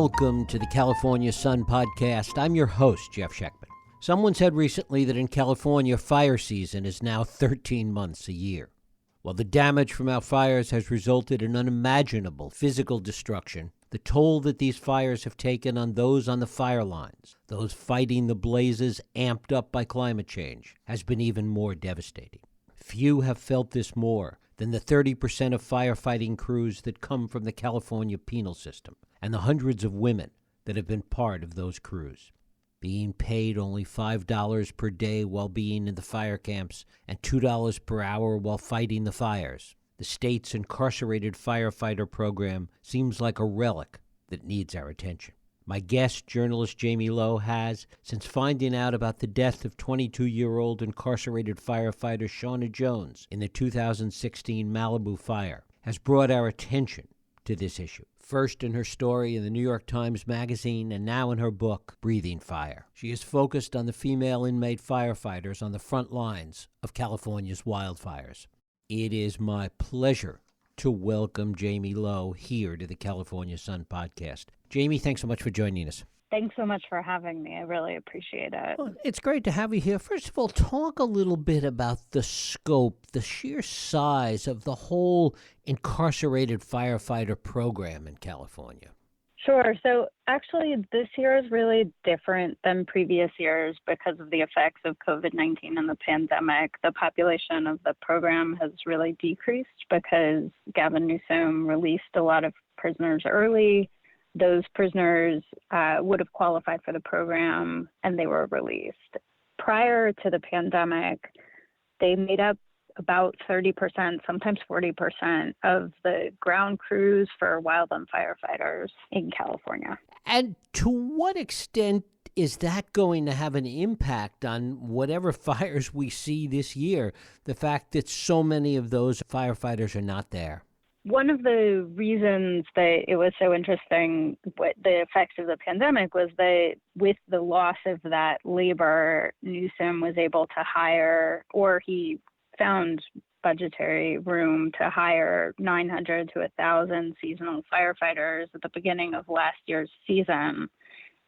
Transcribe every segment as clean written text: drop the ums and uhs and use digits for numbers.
Welcome to the California Sun Podcast. I'm your host, Jeff Schechtman. Someone said recently that in California, fire season is now 13 months a year. While the damage from our fires has resulted in unimaginable physical destruction, the toll that these fires have taken on those on the fire lines, those fighting the blazes amped up by climate change, has been even more devastating. Few have felt this more than the 30% of firefighting crews that come from the California penal system, and the hundreds of women that have been part of those crews. Being paid only $5 per day while being in the fire camps and $2 per hour while fighting the fires, the state's incarcerated firefighter program seems like a relic that needs our attention. My guest, journalist Jamie Lowe, has, since finding out about the death of 22-year-old incarcerated firefighter Shauna Jones in the 2016 Malibu fire, has brought our attention to this issue. First in her story in the New York Times Magazine, and now in her book, Breathing Fire. She is focused on the female inmate firefighters on the front lines of California's wildfires. It is my pleasure to welcome Jamie Lowe here to the California Sun Podcast. Jamie, thanks so much for joining us. Thanks so much for having me. I really appreciate it. Well, it's great to have you here. First of all, talk a little bit about the scope, the sheer size of the whole incarcerated firefighter program in California. Sure. So actually, this year is really different than previous years because of the effects of COVID-19 and the pandemic. The population of the program has really decreased because Gavin Newsom released a lot of prisoners early. Those prisoners would have qualified for the program, and they were released. Prior to the pandemic, they made up about 30%, sometimes 40% of the ground crews for wildland firefighters in California. And to what extent is that going to have an impact on whatever fires we see this year, the fact that so many of those firefighters are not there? One of the reasons that it was so interesting, what the effects of the pandemic, was that with the loss of that labor, Newsom was able to hire, or he found budgetary room to hire 900 to 1,000 seasonal firefighters at the beginning of last year's season.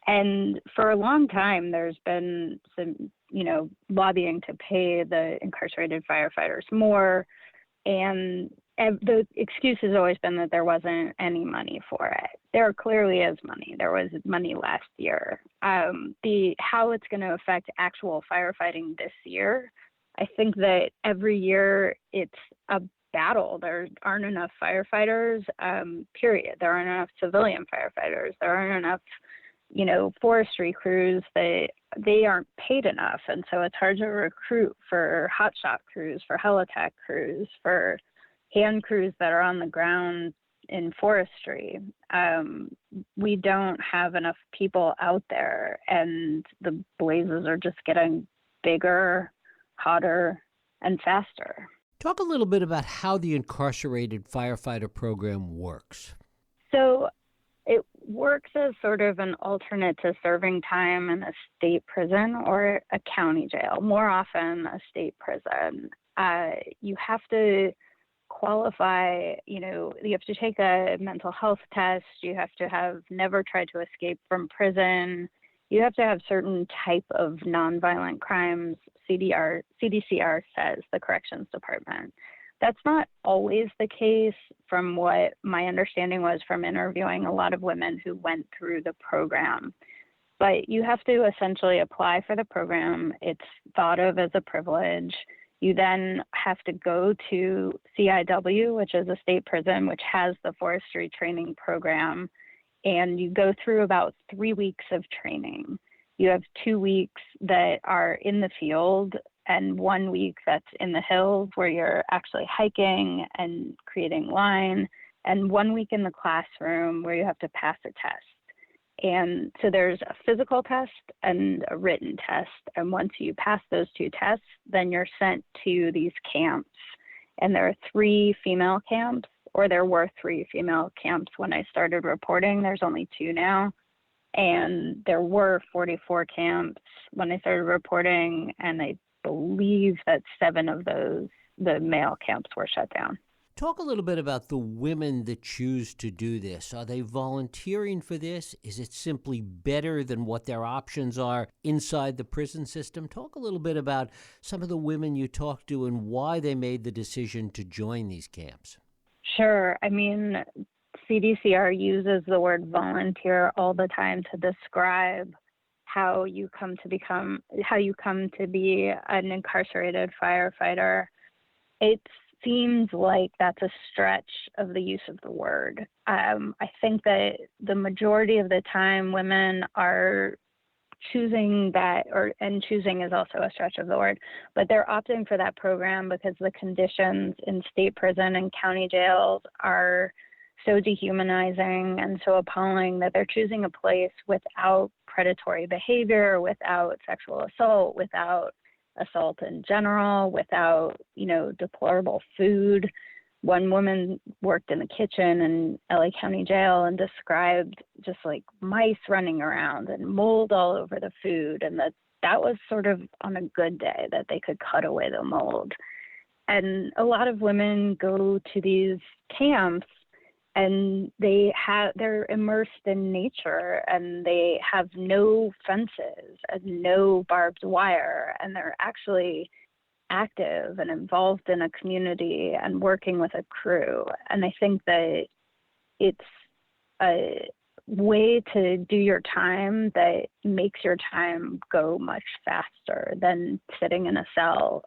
And for a long time, there's been some, lobbying to pay the incarcerated firefighters more. And the excuse has always been that there wasn't any money for it. There clearly is money. There was money last year. How it's going to affect actual firefighting this year, I think that every year it's a battle. There aren't enough firefighters, period. There aren't enough civilian firefighters. There aren't enough, forestry crews. They aren't paid enough. And so it's hard to recruit for hotshot crews, for helitack crews, for hand crews that are on the ground in forestry. We don't have enough people out there, and the blazes are just getting bigger, hotter, and faster. Talk a little bit about how the incarcerated firefighter program works. So it works as sort of an alternate to serving time in a state prison or a county jail, more often a state prison. You have to qualify, you have to take a mental health test. You have to have never tried to escape from prison. You have to have certain type of nonviolent crimes, CDCR says, the Corrections Department. That's not always the case, from what my understanding was from interviewing a lot of women who went through the program. But you have to essentially apply for the program. It's thought of as a privilege. You then have to go to CIW, which is a state prison, which has the forestry training program, and you go through about 3 weeks of training. You have 2 weeks that are in the field and 1 week that's in the hills where you're actually hiking and creating line, and 1 week in the classroom where you have to pass a test. And so there's a physical test and a written test. And once you pass those two tests, then you're sent to these camps. And there are 3 female camps, or there were 3 female camps when I started reporting. There's only 2 now. And there were 44 camps when I started reporting, and I believe that 7 of those, the male camps, were shut down. Talk a little bit about the women that choose to do this. Are they volunteering for this? Is it simply better than what their options are inside the prison system? Talk a little bit about some of the women you talked to and why they made the decision to join these camps. Sure. I mean, CDCR uses the word volunteer all the time to describe how you come to be an incarcerated firefighter. It seems like that's a stretch of the use of the word. I think that the majority of the time women are choosing that, and choosing is also a stretch of the word, but they're opting for that program because the conditions in state prison and county jails are so dehumanizing and so appalling that they're choosing a place without predatory behavior, without sexual assault, without assault in general, without, deplorable food. One woman worked in the kitchen in LA County Jail and described just like mice running around and mold all over the food, and that was sort of on a good day that they could cut away the mold. And a lot of women go to these camps and they're immersed in nature, and they have no fences and no barbed wire, and they're actually active and involved in a community and working with a crew. And I think that it's a way to do your time that makes your time go much faster than sitting in a cell.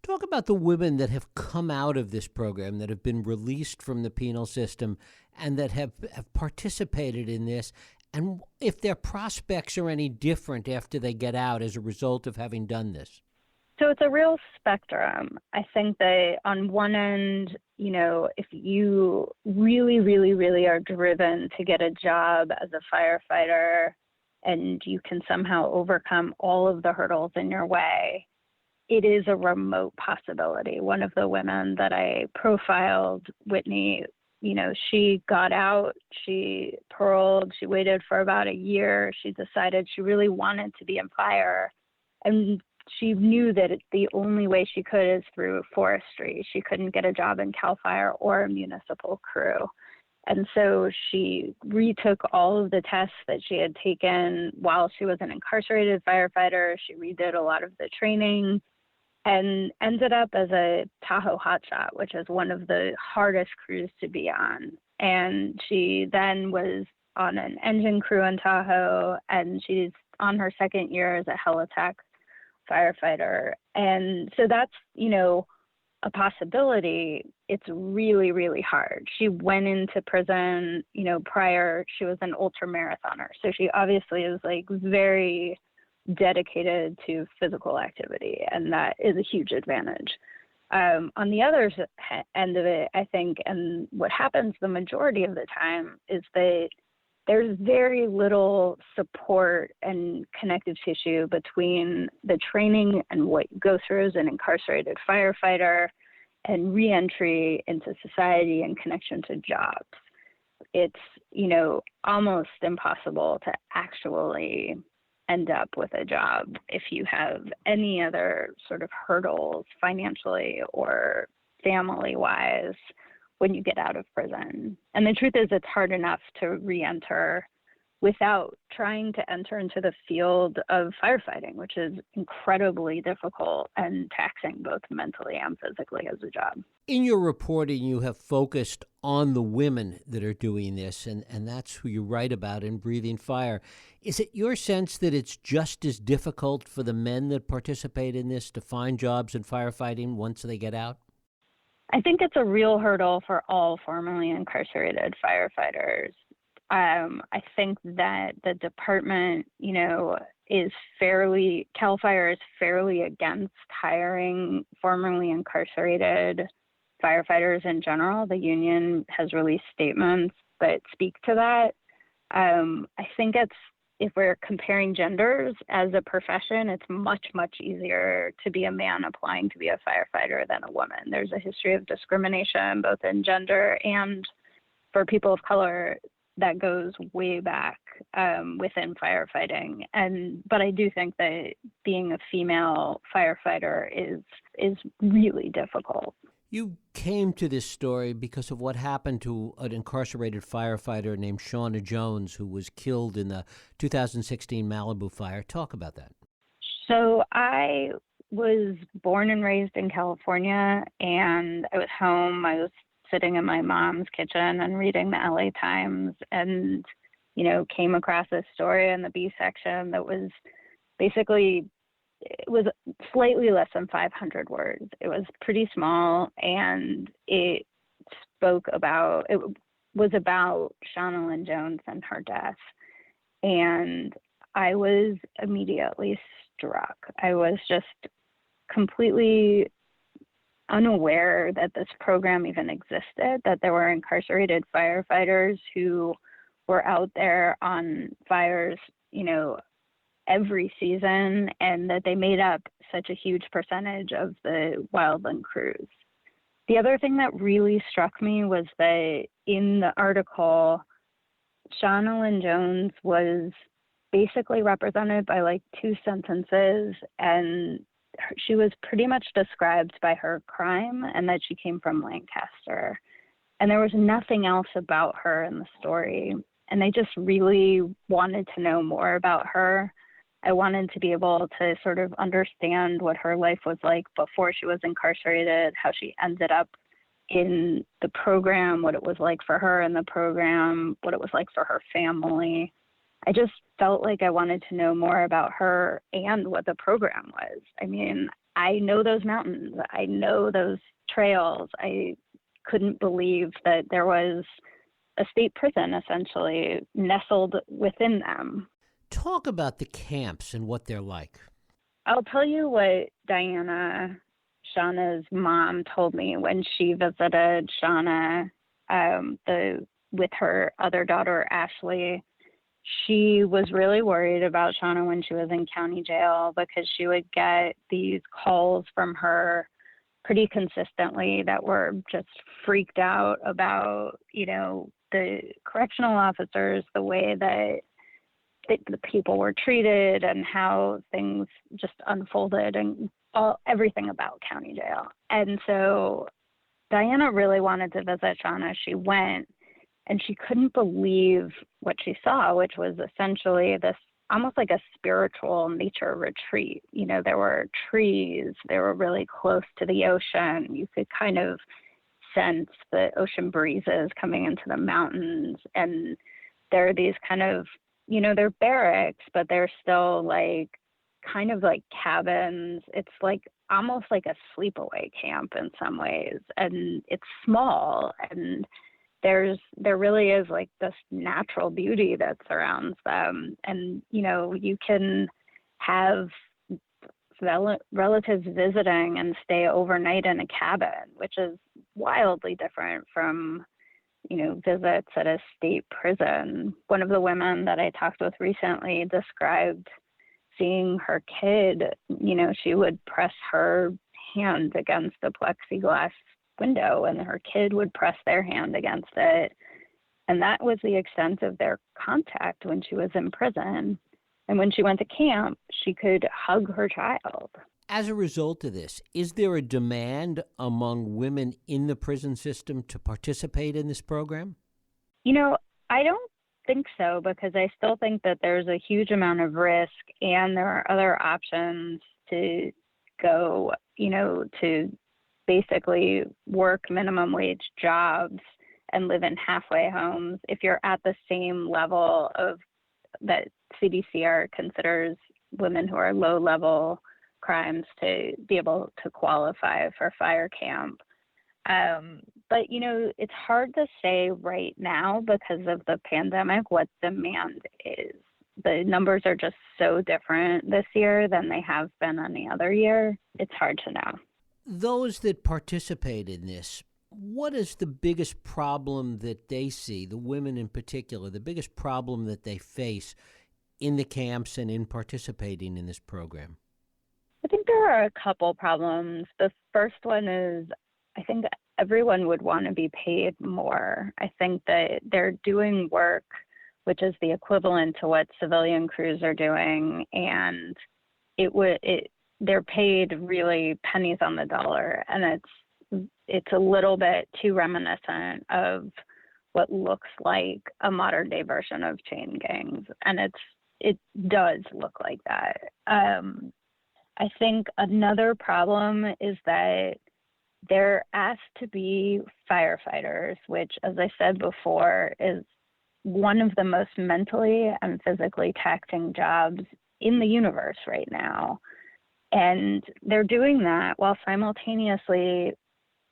Talk about the women that have come out of this program, that have been released from the penal system and that have participated in this, and if their prospects are any different after they get out as a result of having done this. So it's a real spectrum. I think that on one end, if you really, really, really are driven to get a job as a firefighter and you can somehow overcome all of the hurdles in your way, it is a remote possibility. One of the women that I profiled, Whitney, she got out, she paroled, she waited for about a year. She decided she really wanted to be in fire. And she knew that the only way she could is through forestry. She couldn't get a job in CAL FIRE or a municipal crew. And so she retook all of the tests that she had taken while she was an incarcerated firefighter. She redid a lot of the training and ended up as a Tahoe hotshot, which is one of the hardest crews to be on. And she then was on an engine crew in Tahoe, and she's on her second year as a Helitech firefighter. And so that's, a possibility. It's really, really hard. She went into prison, prior, she was an ultra marathoner. So she obviously is very dedicated to physical activity, and that is a huge advantage. On the other end of it, I think, and what happens the majority of the time is that there's very little support and connective tissue between the training and what you go through as an incarcerated firefighter and reentry into society and connection to jobs. It's, almost impossible to actually end up with a job if you have any other sort of hurdles financially or family-wise when you get out of prison. And the truth is, it's hard enough to re-enter without trying to enter into the field of firefighting, which is incredibly difficult and taxing both mentally and physically as a job. In your reporting, you have focused on the women that are doing this, and that's who you write about in Breathing Fire. Is it your sense that it's just as difficult for the men that participate in this to find jobs in firefighting once they get out? I think it's a real hurdle for all formerly incarcerated firefighters. I think that the department, CAL FIRE is fairly against hiring formerly incarcerated firefighters in general. The union has released statements that speak to that. I think if we're comparing genders as a profession, it's much, much easier to be a man applying to be a firefighter than a woman. There's a history of discrimination, both in gender and for people of color, that goes way back within firefighting. But I do think that being a female firefighter is really difficult. You came to this story because of what happened to an incarcerated firefighter named Shauna Jones, who was killed in the 2016 Malibu fire. Talk about that. So I was born and raised in California, and I was home. I was sitting in my mom's kitchen and reading the LA Times, and, came across this story in the B section that was basically, it was slightly less than 500 words. It was pretty small, and it was about Shauna Lynn Jones and her death. And I was immediately struck. I was just completely unaware that this program even existed, that there were incarcerated firefighters who were out there on fires, every season, and that they made up such a huge percentage of the wildland crews. The other thing that really struck me was that in the article, Shauna Lynn Jones was basically represented by like 2 sentences, and she was pretty much described by her crime and that she came from Lancaster. And there was nothing else about her in the story. And I just really wanted to know more about her. I wanted to be able to sort of understand what her life was like before she was incarcerated, how she ended up in the program, what it was like for her in the program, what it was like for her family. I just felt like I wanted to know more about her and what the program was. I mean, I know those mountains. I know those trails. I couldn't believe that there was a state prison essentially nestled within them. Talk about the camps and what they're like. I'll tell you what Diana, Shauna's mom, told me when she visited Shauna with her other daughter, Ashley. She was really worried about Shauna when she was in county jail because she would get these calls from her pretty consistently that were just freaked out about, the correctional officers, the way that the people were treated and how things just unfolded and everything about county jail. And so Diana really wanted to visit Shauna. She went, and she couldn't believe what she saw, which was essentially this almost like a spiritual nature retreat. There were trees, they were really close to the ocean. You could kind of sense the ocean breezes coming into the mountains. And there are these kind of, they're barracks, but they're still like kind of like cabins. It's like almost like a sleepaway camp in some ways. And it's small, and there really is like this natural beauty that surrounds them. And, you can have relatives visiting and stay overnight in a cabin, which is wildly different from, visits at a state prison. One of the women that I talked with recently described seeing her kid, she would press her hand against the plexiglass window and her kid would press their hand against it. And that was the extent of their contact when she was in prison. And when she went to camp, she could hug her child. As a result of this, is there a demand among women in the prison system to participate in this program? I don't think so, because I still think that there's a huge amount of risk, and there are other options to go, to basically work minimum wage jobs and live in halfway homes if you're at the same level of that CDCR considers women who are low level crimes to be able to qualify for fire camp. But, it's hard to say right now because of the pandemic what demand is. The numbers are just so different this year than they have been any other year. It's hard to know. Those that participate in this, what is the biggest problem that they see, the women in particular, the biggest problem that they face in the camps and in participating in this program? I think there are a couple problems. The first one is, I think everyone would want to be paid more. I think that they're doing work which is the equivalent to what civilian crews are doing, and they're paid really pennies on the dollar, and it's a little bit too reminiscent of what looks like a modern day version of chain gangs, and it does look like that. I think another problem is that they're asked to be firefighters, which, as I said before, is one of the most mentally and physically taxing jobs in the universe right now. And they're doing that while simultaneously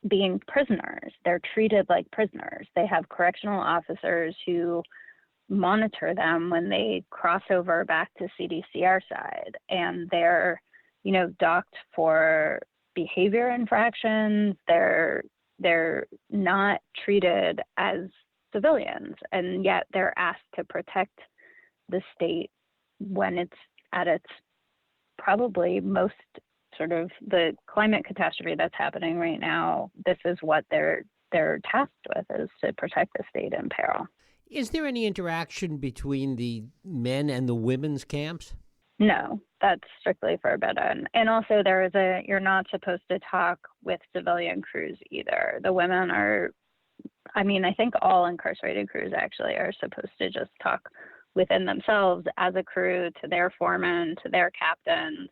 being prisoners. They're treated like prisoners. They have correctional officers who monitor them when they cross over back to CDCR side, and they're, docked for behavior infractions. They're not treated as civilians, and yet they're asked to protect the state when it's at its probably most sort of the climate catastrophe that's happening right now. This is what they're tasked with, is to protect the state in peril. Is there any interaction between the men and the women's camps? No, that's strictly forbidden. And also you're not supposed to talk with civilian crews either. The women I think all incarcerated crews actually are supposed to just talk within themselves as a crew to their foreman, to their captains,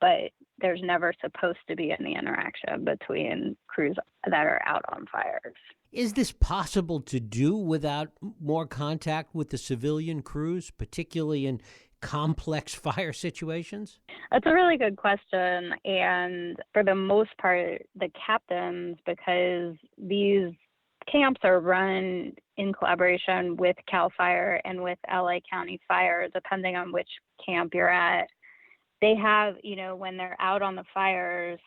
but there's never supposed to be any interaction between crews that are out on fires. Is this possible to do without more contact with the civilian crews, particularly in complex fire situations? That's a really good question. And for the most part, the captains, because these camps are run in collaboration with CAL FIRE and with LA County Fire, depending on which camp you're at. They have, when they're out on the fires,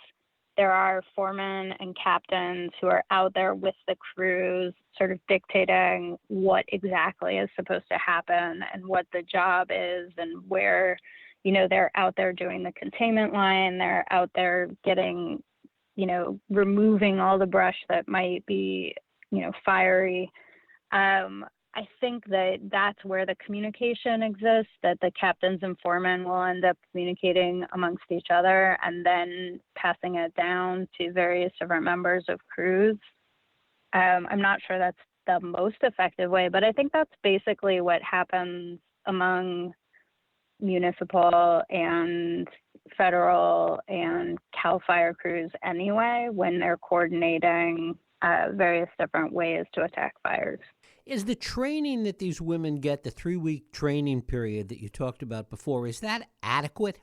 there are foremen and captains who are out there with the crews, sort of dictating what exactly is supposed to happen and what the job is, and where, they're out there doing the containment line. They're out there getting, removing all the brush that might be, fiery. I think that's where the communication exists, that the captains and foremen will end up communicating amongst each other and then passing it down to various different members of crews. I'm not sure that's the most effective way, but I think that's basically what happens among municipal and federal and CAL FIRE crews anyway, when they're coordinating various different ways to attack fires. Is the training that these women get, the 3-week training period that you talked about before, is that adequate?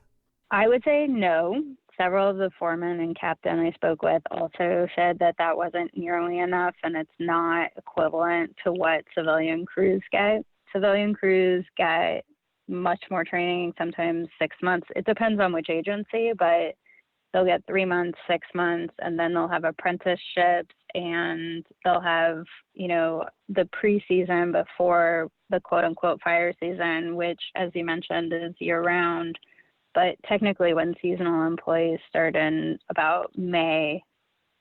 I would say no. Several of the foremen and captain I spoke with also said that wasn't nearly enough, and it's not equivalent to what civilian crews get. Civilian crews get much more training, sometimes 6 months. It depends on which agency, but they'll get 3 months, 6 months, and then they'll have apprenticeships, and they'll have, the preseason before the quote unquote fire season, which, as you mentioned, is year round. But technically, when seasonal employees start in about May,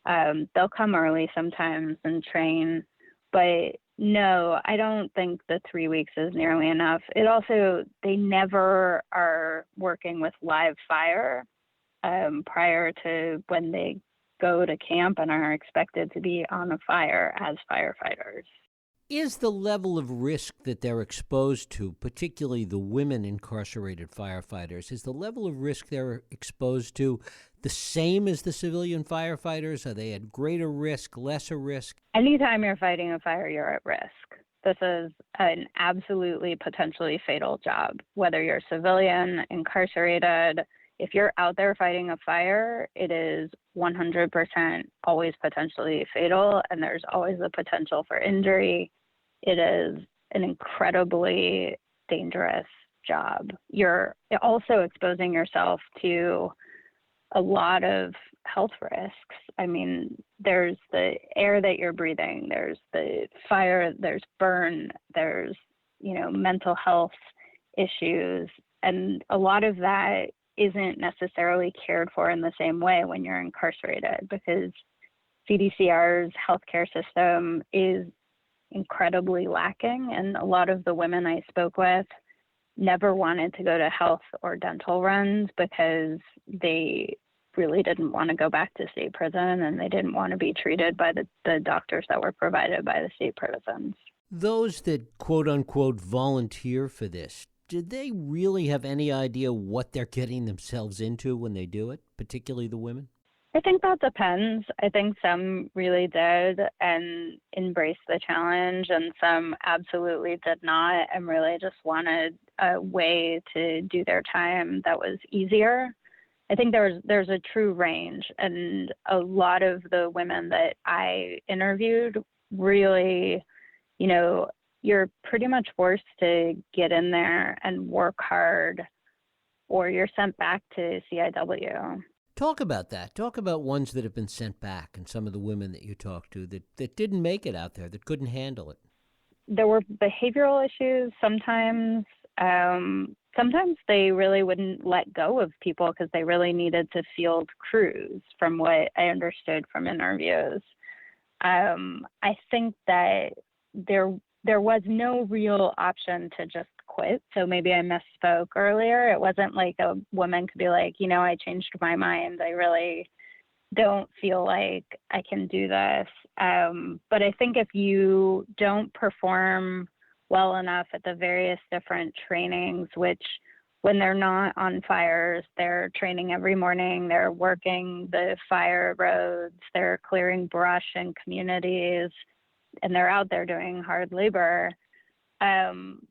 they'll come early sometimes and train. But no, I don't think the 3 weeks is nearly enough. They never are working with live fire prior to when they go to camp and are expected to be on a fire as firefighters. Is the level of risk that they're exposed to, particularly the women incarcerated firefighters, is the level of risk they're exposed to the same as the civilian firefighters? Are they at greater risk, lesser risk? Anytime you're fighting a fire, you're at risk. This is an absolutely potentially fatal job, whether you're civilian, incarcerated. If you're out there fighting a fire, it is 100% always potentially fatal, and there's always the potential for injury. It is an incredibly dangerous job. You're also exposing yourself to a lot of health risks. I mean, there's the air that you're breathing, there's the fire, there's burn, there's, mental health issues, and a lot of that isn't necessarily cared for in the same way when you're incarcerated, because CDCR's healthcare system is incredibly lacking, and a lot of the women I spoke with never wanted to go to health or dental runs because they really didn't want to go back to state prison, and they didn't want to be treated by the doctors that were provided by the state prisons. Those that quote unquote volunteer for this, did they really have any idea what they're getting themselves into when they do it, particularly the women? I think that depends. I think some really did and embraced the challenge, and some absolutely did not and really just wanted a way to do their time that was easier. I think there's a true range, and a lot of the women that I interviewed really, you're pretty much forced to get in there and work hard, or you're sent back to CIW. Talk about that. Talk about ones that have been sent back and some of the women that you talked to that didn't make it out there, that couldn't handle it. There were behavioral issues sometimes. Sometimes they really wouldn't let go of people because they really needed to field crews, from what I understood from interviews. I think that there was no real option to just quit. So maybe I misspoke earlier. It wasn't like a woman could be like, I changed my mind. I really don't feel like I can do this. But I think if you don't perform well enough at the various different trainings, which when they're not on fires, they're training every morning, they're working the fire roads, they're clearing brush in communities, and they're out there doing hard labor.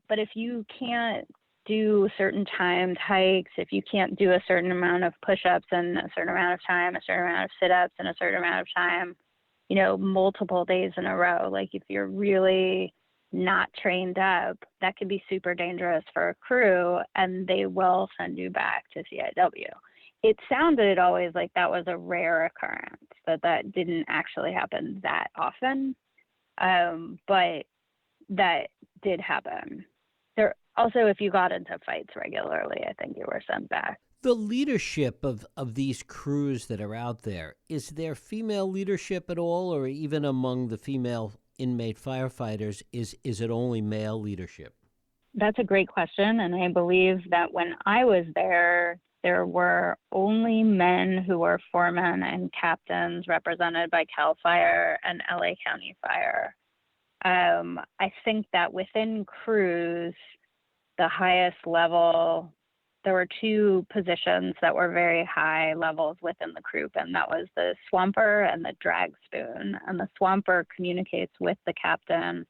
But if you can't do certain timed hikes, if you can't do a certain amount of push-ups in a certain amount of time, a certain amount of sit-ups in a certain amount of time, multiple days in a row, like if you're really not trained up, that could be super dangerous for a crew, and they will send you back to CIW. It sounded always like that was a rare occurrence, that didn't actually happen that often, but that did happen. There also, if you got into fights regularly, I think you were sent back. The leadership of these crews that are out there, is there female leadership at all, or even among the female inmate firefighters, is it only male leadership? That's a great question, and I believe that when I was there were only men who were foremen and captains represented by CAL FIRE and LA County Fire. I think that within crews, the highest level, there were two positions that were very high levels within the group, and that was the swamper and the drag spoon. And the swamper communicates with the captain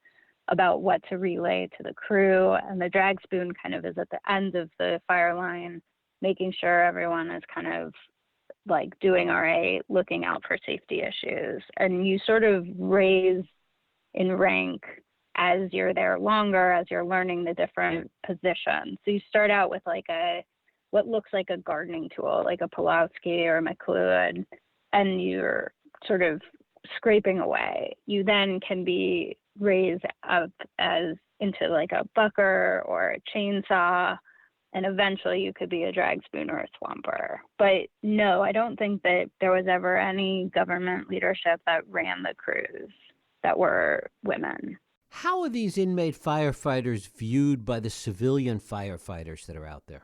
about what to relay to the crew, and the drag spoon kind of is at the end of the fire line, making sure everyone is kind of like doing all right, looking out for safety issues. And you sort of raise in rank as you're there longer, as you're learning the different positions. So you start out with like what looks like a gardening tool, like a Pulaski or a McLeod, and you're sort of scraping away. You then can be raised up as into like a bucker or a chainsaw, and eventually you could be a drag spoon or a swamper. But no, I don't think that there was ever any government leadership that ran the crews that were women. How are these inmate firefighters viewed by the civilian firefighters that are out there?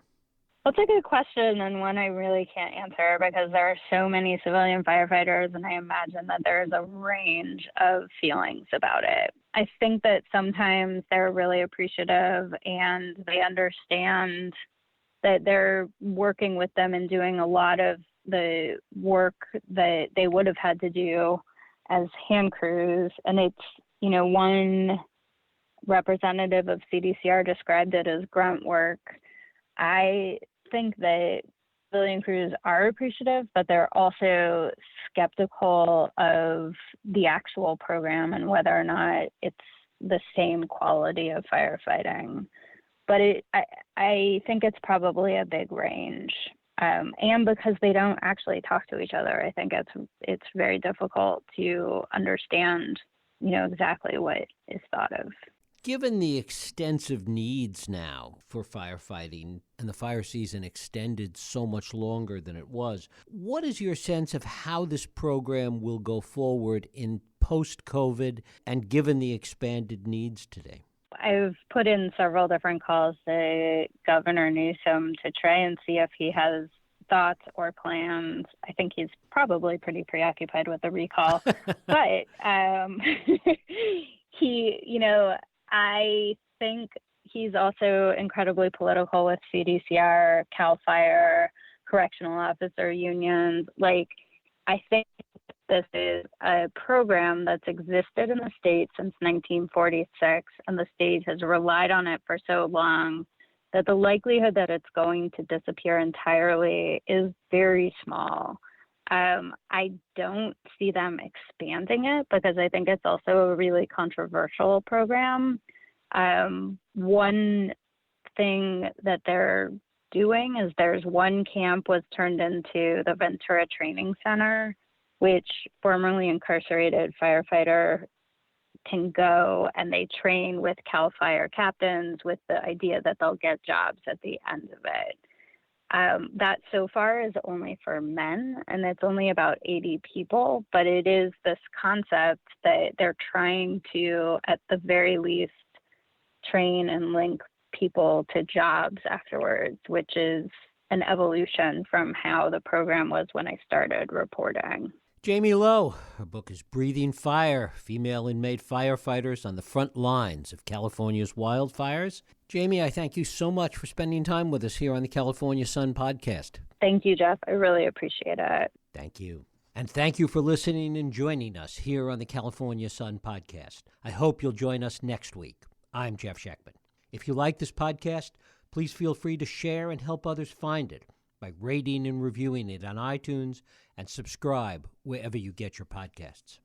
That's a good question, and one I really can't answer because there are so many civilian firefighters, and I imagine that there's a range of feelings about it. I think that sometimes they're really appreciative and they understand that they're working with them and doing a lot of the work that they would have had to do as hand crews. And it's, one representative of CDCR described it as grunt work. I think that civilian crews are appreciative, but they're also skeptical of the actual program and whether or not it's the same quality of firefighting. But I think it's probably a big range. And because they don't actually talk to each other, I think it's very difficult to understand, exactly what is thought of. Given the extensive needs now for firefighting and the fire season extended so much longer than it was, what is your sense of how this program will go forward in post-COVID and given the expanded needs today? I've put in several different calls to Governor Newsom to try and see if he has thoughts or plans. I think he's probably pretty preoccupied with the recall, but I think he's also incredibly political with CDCR, CAL FIRE, correctional officer unions. Like, I think this is a program that's existed in the state since 1946, and the state has relied on it for so long that the likelihood that it's going to disappear entirely is very small. I don't see them expanding it because I think it's also a really controversial program. One thing that they're doing is there's one camp was turned into the Ventura Training Center, which formerly incarcerated firefighter can go, and they train with CAL FIRE captains with the idea that they'll get jobs at the end of it. That so far is only for men, and it's only about 80 people, but it is this concept that they're trying to, at the very least, train and link people to jobs afterwards, which is an evolution from how the program was when I started reporting. Jamie Lowe, her book is Breathing Fire, Female Inmate Firefighters on the Front Lines of California's Wildfires. Jamie, I thank you so much for spending time with us here on the California Sun podcast. Thank you, Jeff. I really appreciate it. Thank you. And thank you for listening and joining us here on the California Sun podcast. I hope you'll join us next week. I'm Jeff Sheckman. If you like this podcast, please feel free to share and help others find it by rating and reviewing it on iTunes and subscribe wherever you get your podcasts.